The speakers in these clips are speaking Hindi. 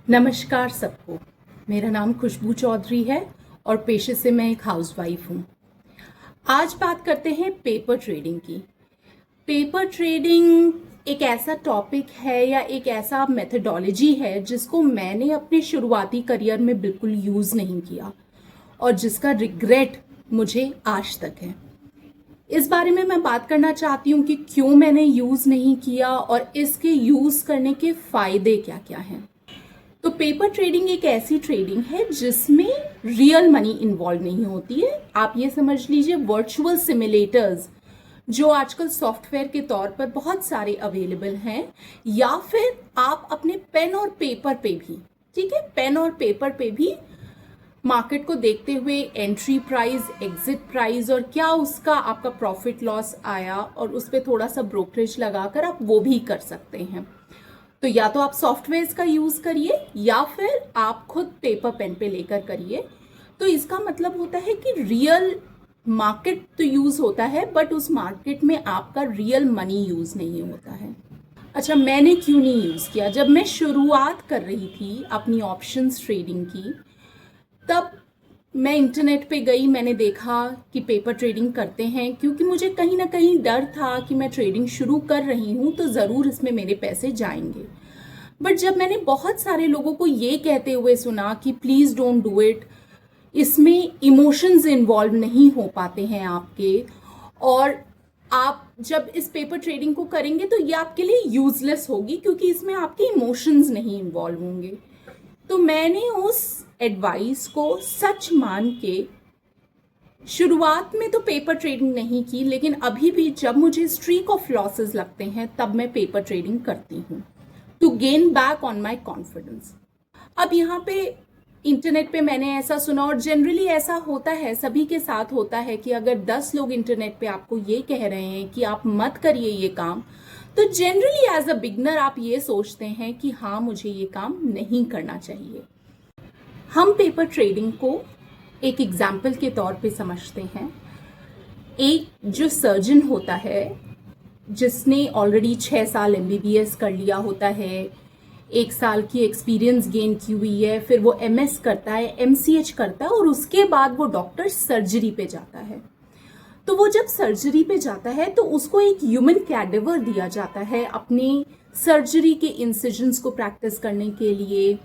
नमस्कार सबको। मेरा नाम खुशबू चौधरी है और पेशे से मैं एक हाउसवाइफ हूँ। आज बात करते हैं पेपर ट्रेडिंग की। पेपर ट्रेडिंग एक ऐसा टॉपिक है या एक ऐसा मेथडोलॉजी है जिसको मैंने अपने शुरुआती करियर में बिल्कुल यूज़ नहीं किया और जिसका रिग्रेट मुझे आज तक है। इस बारे में मैं बात करना चाहती हूँ कि क्यों मैंने यूज़ नहीं किया और इसके यूज़ करने के फ़ायदे क्या क्या हैं। तो पेपर ट्रेडिंग एक ऐसी ट्रेडिंग है जिसमें रियल मनी इन्वॉल्व नहीं होती है। आप ये समझ लीजिए वर्चुअल सिमुलेटर्स जो आजकल सॉफ्टवेयर के तौर पर बहुत सारे अवेलेबल हैं, या फिर आप अपने पेन और पेपर पे भी, ठीक है, पेन और पेपर पे भी मार्केट को देखते हुए एंट्री प्राइस, एग्जिट प्राइस और क्या उसका आपका प्रॉफिट लॉस आया और उस पर थोड़ा सा ब्रोकरेज लगाकर आप वो भी कर सकते हैं। तो या तो आप सॉफ्टवेयर्स का यूज करिए या फिर आप खुद पेपर पेन पे लेकर करिए। तो इसका मतलब होता है कि रियल मार्केट तो यूज होता है बट उस मार्केट में आपका रियल मनी यूज नहीं होता है। अच्छा, मैंने क्यों नहीं यूज किया? जब मैं शुरुआत कर रही थी अपनी ऑप्शंस ट्रेडिंग की, तब मैं इंटरनेट पे गई, मैंने देखा कि पेपर ट्रेडिंग करते हैं, क्योंकि मुझे कहीं ना कहीं डर था कि मैं ट्रेडिंग शुरू कर रही हूँ तो ज़रूर इसमें मेरे पैसे जाएंगे। बट जब मैंने बहुत सारे लोगों को ये कहते हुए सुना कि प्लीज़ डोंट डू इट, इसमें इमोशंस इन्वॉल्व नहीं हो पाते हैं आपके, और आप जब इस पेपर ट्रेडिंग को करेंगे तो ये आपके लिए यूजलेस होगी क्योंकि इसमें आपके इमोशंस नहीं इन्वॉल्व होंगे। तो मैंने उस एडवाइस को सच मान के शुरुआत में तो पेपर ट्रेडिंग नहीं की, लेकिन अभी भी जब मुझे स्ट्रीक ऑफ लॉसेस लगते हैं तब मैं पेपर ट्रेडिंग करती हूँ to gain back on my confidence. अब यहाँ पे इंटरनेट पे मैंने ऐसा सुना, और जनरली ऐसा होता है, सभी के साथ होता है कि अगर 10 लोग इंटरनेट पे आपको ये कह रहे हैं कि आप मत करिए ये काम, तो जनरली एज अ बिगनर आप ये सोचते हैं कि हाँ, मुझे ये काम नहीं करना चाहिए। हम पेपर ट्रेडिंग को एक एग्जाम्पल के तौर पे समझते हैं। एक जो सर्जन होता है जिसने ऑलरेडी 6 साल MBBS कर लिया होता है, 1 साल की एक्सपीरियंस गेन की हुई है, फिर वो MS करता है, MCH करता है और उसके बाद वो डॉक्टर सर्जरी पे जाता है। तो वो जब सर्जरी पे जाता है तो उसको एक ह्यूमन कैडेवर दिया जाता है अपनी सर्जरी के इंसिजन्स को प्रैक्टिस करने के लिए,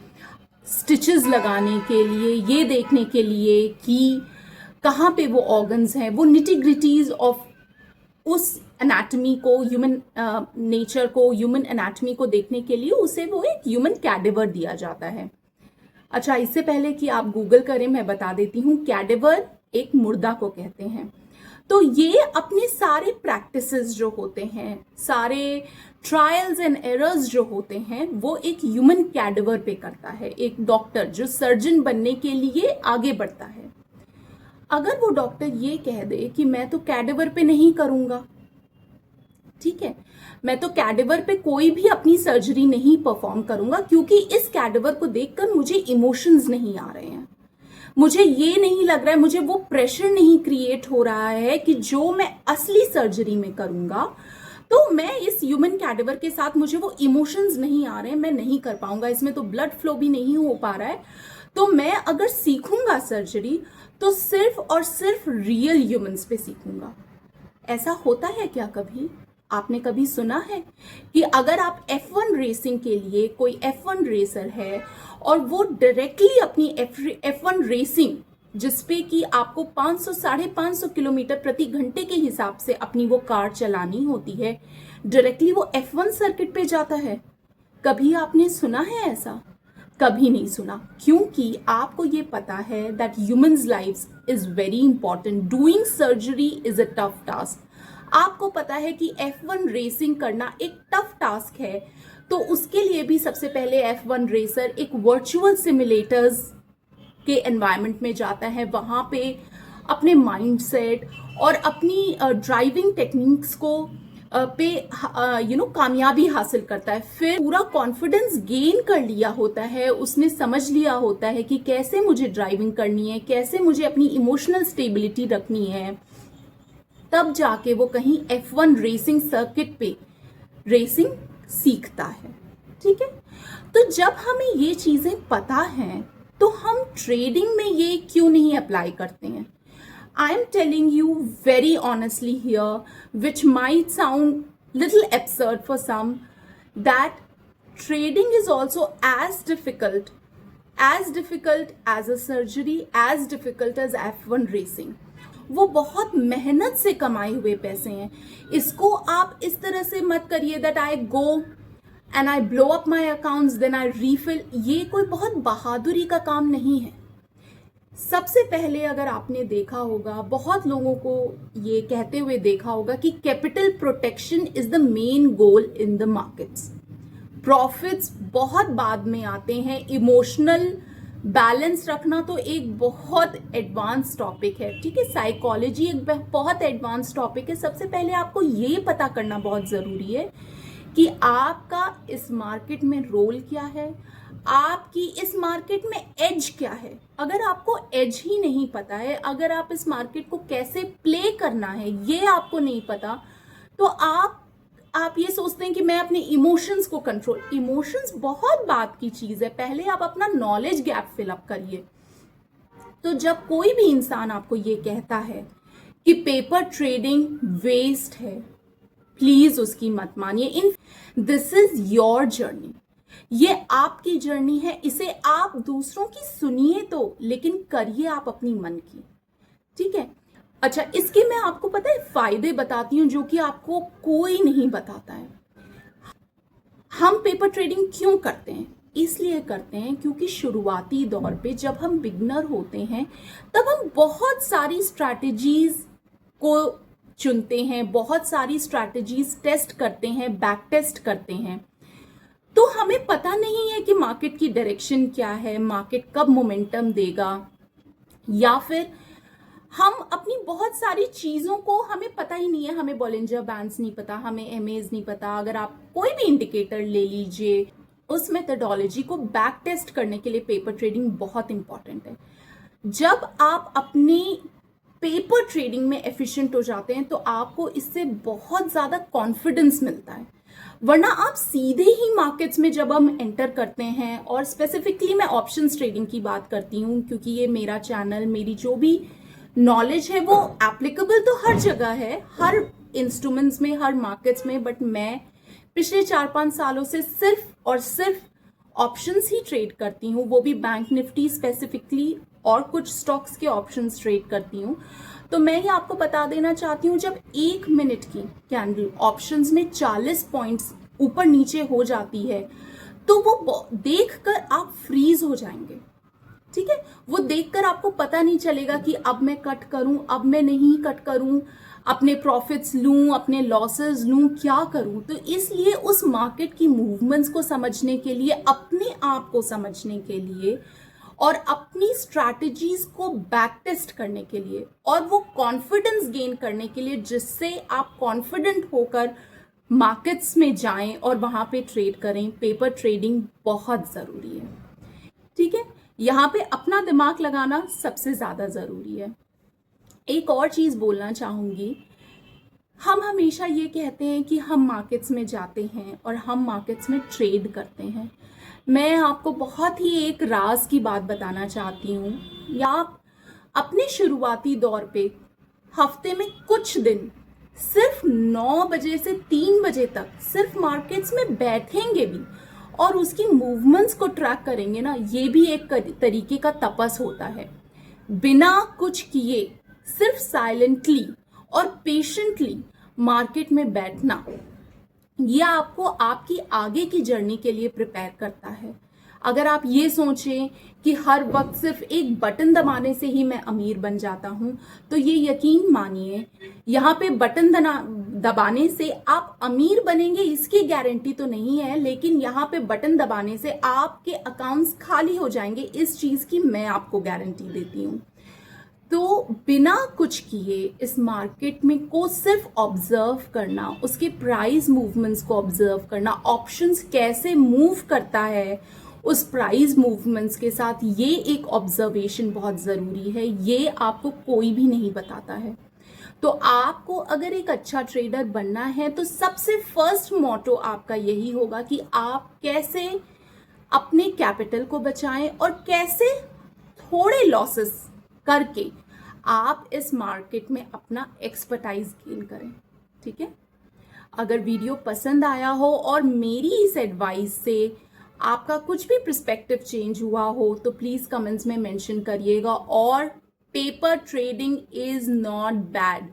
स्टिचेस लगाने के लिए, ये देखने के लिए कि कहाँ पे वो ऑर्गन्स हैं, वो निटिग्रिटीज ऑफ उस एनाटमी को, ह्यूमन नेचर को, ह्यूमन एनाटमी को देखने के लिए उसे वो एक ह्यूमन कैडेवर दिया जाता है। अच्छा, इससे पहले कि आप गूगल करें मैं बता देती हूँ, कैडेवर एक मुर्दा को कहते हैं। तो ये अपने सारे प्रैक्टिसेस जो होते हैं, सारे ट्रायल्स एंड एरर्स जो होते हैं, वो एक ह्यूमन कैडेवर पे करता है। एक डॉक्टर जो सर्जन बनने के लिए आगे बढ़ता है, अगर वो डॉक्टर ये कह दे कि मैं तो कैडेवर पे नहीं करूंगा, ठीक है, मैं तो कैडेवर पे कोई भी अपनी सर्जरी नहीं परफॉर्म करूंगा क्योंकि इस कैडेवर को देखकर मुझे इमोशंस नहीं आ रहे हैं, मुझे ये नहीं लग रहा है, मुझे वो प्रेशर नहीं क्रिएट हो रहा है कि जो मैं असली सर्जरी में करूंगा, तो मैं इस ह्यूमन कैडेवर के साथ मुझे वो इमोशंस नहीं आ रहे हैं, मैं नहीं कर पाऊंगा, इसमें तो ब्लड फ्लो भी नहीं हो पा रहा है। तो मैं अगर सीखूंगा सर्जरी तो सिर्फ और सिर्फ रियल ह्यूमंस पे सीखूंगा। ऐसा होता है क्या कभी? आपने कभी सुना है कि अगर आप F1 रेसिंग के लिए, कोई F1 रेसर है और वो डायरेक्टली अपनी F1 रेसिंग, जिसपे कि आपको 500-550 किलोमीटर प्रति घंटे के हिसाब से अपनी वो कार चलानी होती है, डायरेक्टली वो F1 सर्किट पे जाता है? कभी आपने सुना है ऐसा? कभी नहीं सुना, क्योंकि आपको ये पता है that humans lives is very important, doing surgery is a tough task. आपको पता है कि F1 रेसिंग करना एक टफ टास्क है, तो उसके लिए भी सबसे पहले F1 रेसर एक वर्चुअल सिमुलेटर्स के एनवायरनमेंट में जाता है, वहां पे अपने माइंडसेट और अपनी ड्राइविंग टेक्निक्स को पे कामयाबी हासिल करता है। फिर पूरा कॉन्फिडेंस गेन कर लिया होता है, उसने समझ लिया होता है कि कैसे मुझे ड्राइविंग करनी है, कैसे मुझे अपनी इमोशनल स्टेबिलिटी रखनी है, तब जाके वो कहीं F1 रेसिंग सर्किट पे रेसिंग सीखता है। ठीक है, तो जब हमें ये चीज़ें पता हैं तो हम ट्रेडिंग में ये क्यों नहीं अप्लाई करते हैं? I am telling you very honestly here, which might sound little absurd for some, that trading is also as difficult as a surgery, as difficult as F1 racing. वो बहुत मेहनत से कमाए हुए पैसे हैं. इसको आप इस तरह से मत करिए that I go and I blow up my accounts, then I refill. ये कोई बहुत बहादुरी का काम नहीं है. सबसे पहले अगर आपने देखा होगा, बहुत लोगों को ये कहते हुए देखा होगा कि capital protection is the main goal in the markets. Profits बहुत बाद में आते हैं. इमोशनल बैलेंस रखना तो एक बहुत एडवांस टॉपिक है, ठीक है. साइकोलॉजी एक बहुत एडवांस टॉपिक है. सबसे पहले आपको ये पता करना बहुत ज़रूरी है कि आपका इस मार्केट में रोल क्या है, आपकी इस मार्केट में एज क्या है. अगर आपको एज ही नहीं पता है, अगर आप इस मार्केट को कैसे प्ले करना है ये आपको नहीं पता, तो आप ये सोचते हैं कि मैं अपने इमोशंस को कंट्रोल. इमोशंस बहुत बात की चीज है. पहले आप अपना नॉलेज गैप फिलअप करिए. तो जब कोई भी इंसान आपको ये कहता है कि पेपर ट्रेडिंग वेस्ट है, प्लीज उसकी मत मानिए. This is your journey. ये आपकी जर्नी है. इसे आप दूसरों की सुनिए तो, लेकिन करिए आप अपनी मन की, ठीक है. अच्छा, इसके मैं आपको पता है फायदे बताती हूँ जो कि आपको कोई नहीं बताता है. हम पेपर ट्रेडिंग क्यों करते हैं? इसलिए करते हैं क्योंकि शुरुआती दौर पे जब हम बिगनर होते हैं तब हम बहुत सारी स्ट्रैटेजीज को चुनते हैं, बहुत सारी स्ट्रैटेजीज टेस्ट करते हैं, बैक टेस्ट करते हैं. तो हमें पता नहीं है कि मार्केट की डायरेक्शन क्या है, मार्केट कब मोमेंटम देगा, या फिर हम अपनी बहुत सारी चीज़ों को हमें पता ही नहीं है. हमें बॉलिंजर बैंड्स नहीं पता, हमें एमएज नहीं पता. अगर आप कोई भी इंडिकेटर ले लीजिए, उस मेथडोलॉजी को बैक टेस्ट करने के लिए पेपर ट्रेडिंग बहुत इंपॉर्टेंट है. जब आप अपनी पेपर ट्रेडिंग में एफिशिएंट हो जाते हैं तो आपको इससे बहुत ज़्यादा कॉन्फिडेंस मिलता है. वरना आप सीधे ही मार्केट्स में जब हम एंटर करते हैं, और स्पेसिफिकली मैं ऑप्शंस ट्रेडिंग की बात करती हूँ क्योंकि ये मेरा चैनल, मेरी जो भी नॉलेज है वो एप्लीकेबल तो हर जगह है, हर इंस्ट्रूमेंट्स में, हर मार्केट्स में. बट मैं पिछले 4-5 सालों से सिर्फ और सिर्फ ऑप्शंस ही ट्रेड करती हूँ, वो भी बैंक निफ्टी स्पेसिफिकली, और कुछ स्टॉक्स के ऑप्शंस ट्रेड करती हूँ. तो मैं ये आपको बता देना चाहती हूँ, जब 1 मिनट की कैंडल ऑप्शंस में 40 पॉइंट्स ऊपर नीचे हो जाती है तो वो देखकर आप फ्रीज हो जाएंगे, ठीक है. वो देखकर आपको पता नहीं चलेगा कि अब मैं कट करूं, अब मैं नहीं कट करूं, अपने प्रॉफिट्स लूं, अपने लॉसेस लूं, क्या करूं. तो इसलिए उस मार्केट की मूवमेंट्स को समझने के लिए, अपने आप को समझने के लिए, और अपनी स्ट्रैटेजीज को बैक टेस्ट करने के लिए, और वो कॉन्फिडेंस गेन करने के लिए, जिससे आप कॉन्फिडेंट होकर मार्केट्स में जाएं और वहां पे ट्रेड करें, पेपर ट्रेडिंग बहुत ज़रूरी है, ठीक है. यहाँ पे अपना दिमाग लगाना सबसे ज़्यादा ज़रूरी है. एक और चीज़ बोलना चाहूँगी, हम हमेशा ये कहते हैं कि हम मार्केट्स में जाते हैं और हम मार्केट्स में ट्रेड करते हैं. मैं आपको बहुत ही एक राज की बात बताना चाहती हूँ. या आप अपने शुरुआती दौर पे हफ्ते में कुछ दिन सिर्फ 9 बजे से 3 बजे तक सिर्फ मार्केट्स में बैठेंगे भी और उसकी मूवमेंट्स को ट्रैक करेंगे ना, ये भी एक तरीके का तपस होता है. बिना कुछ किए सिर्फ साइलेंटली और पेशेंटली मार्केट में बैठना, यह आपको आपकी आगे की जर्नी के लिए प्रिपेयर करता है. अगर आप ये सोचें कि हर वक्त सिर्फ एक बटन दबाने से ही मैं अमीर बन जाता हूं, तो ये यकीन मानिए, यहाँ पे बटन दबाने से आप अमीर बनेंगे इसकी गारंटी तो नहीं है, लेकिन यहाँ पे बटन दबाने से आपके अकाउंट्स खाली हो जाएंगे, इस चीज की मैं आपको गारंटी देती हूँ. तो बिना कुछ किए इस मार्केट में को सिर्फ ऑब्जर्व करना, उसके प्राइस मूवमेंट्स को ऑब्जर्व करना, ऑप्शंस कैसे मूव करता है उस प्राइस मूवमेंट्स के साथ, ये एक ऑब्जर्वेशन बहुत ज़रूरी है. ये आपको कोई भी नहीं बताता है. तो आपको अगर एक अच्छा ट्रेडर बनना है तो सबसे फर्स्ट मोटो आपका यही होगा कि आप कैसे अपने कैपिटल को बचाएं और कैसे थोड़े लॉसेस करके आप इस मार्केट में अपना एक्सपर्टाइज गेन करें। ठीक है, अगर वीडियो पसंद आया हो और मेरी इस एडवाइस से आपका कुछ भी पर्सपेक्टिव चेंज हुआ हो तो प्लीज कमेंट्स में मेंशन करिएगा। और paper trading is not bad.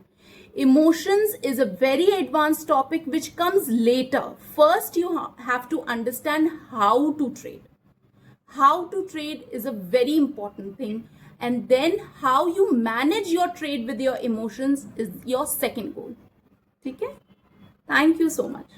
Emotions is a very advanced topic which comes later. First, you have to understand how to trade. How to trade is a very important thing. And then how you manage your trade with your emotions is your second goal. Okay? Thank you so much.